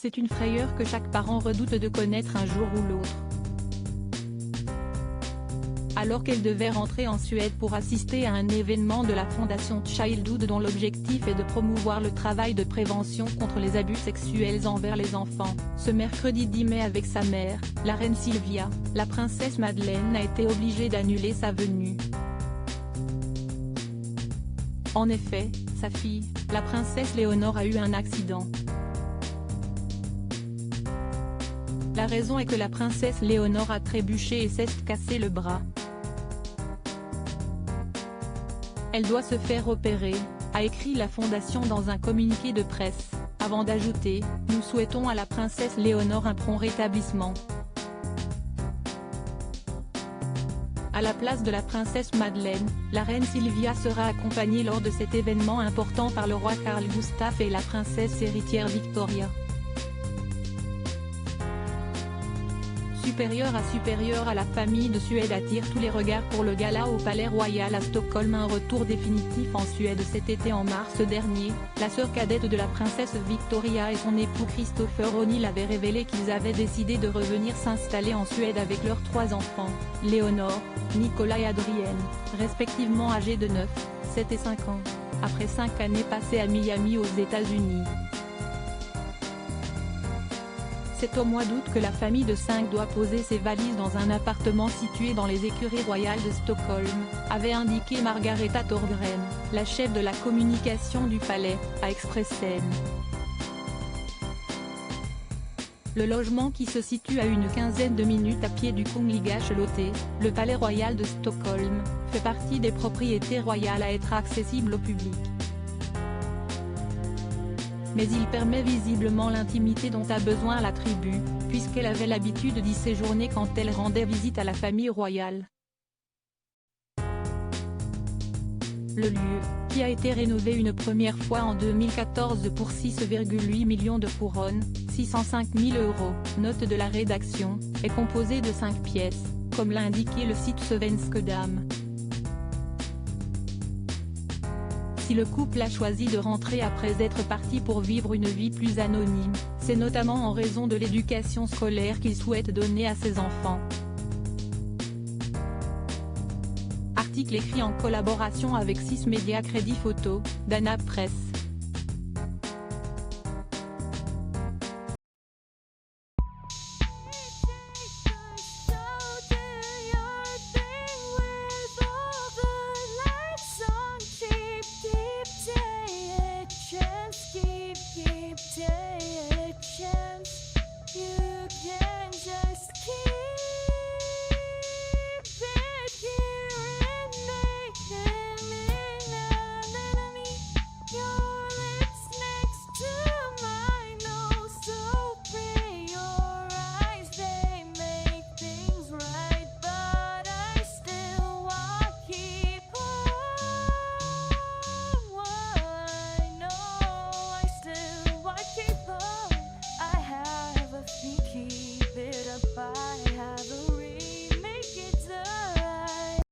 C'est une frayeur que chaque parent redoute de connaître un jour ou l'autre. Alors qu'elle devait rentrer en Suède pour assister à un événement de la fondation Childhood dont l'objectif est de promouvoir le travail de prévention contre les abus sexuels envers les enfants, ce mercredi 10 mai avec sa mère, la reine Sylvia, la princesse Madeleine a été obligée d'annuler sa venue. En effet, sa fille, la princesse Léonore a eu un accident. La raison est que la princesse Léonore a trébuché et s'est cassé le bras. Elle doit se faire opérer, a écrit la fondation dans un communiqué de presse, avant d'ajouter « Nous souhaitons à la princesse Léonore un prompt rétablissement ». À la place de la princesse Madeleine, la reine Sylvia sera accompagnée lors de cet événement important par le roi Carl Gustaf et la princesse héritière Victoria. Supérieur à la famille de Suède attire tous les regards pour le gala au Palais Royal à Stockholm. Un retour définitif en Suède cet été. En mars dernier, la sœur cadette de la princesse Victoria et son époux Christopher O'Neill avaient révélé qu'ils avaient décidé de revenir s'installer en Suède avec leurs 3 enfants, Léonore, Nicolas et Adrienne, respectivement âgés de 9, 7 et 5 ans, après 5 années passées à Miami aux États-Unis. C'est au mois d'août que la famille de 5 doit poser ses valises dans un appartement situé dans les écuries royales de Stockholm, avait indiqué Margareta Thorgren, la chef de la communication du palais, à Expressen. Le logement, qui se situe à une quinzaine de minutes à pied du Kungliga Slottet, le palais royal de Stockholm, fait partie des propriétés royales à être accessibles au public. Mais il permet visiblement l'intimité dont a besoin la tribu, puisqu'elle avait l'habitude d'y séjourner quand elle rendait visite à la famille royale. Le lieu, qui a été rénové une première fois en 2014 pour 6,8 millions de couronnes, 605 000 €, note de la rédaction, est composé de 5 pièces, comme l'a indiqué le site Svenska Dagbladet. Si le couple a choisi de rentrer après être parti pour vivre une vie plus anonyme, c'est notamment en raison de l'éducation scolaire qu'il souhaite donner à ses enfants. Article écrit en collaboration avec 6 médias Crédit Photo, Dana Press.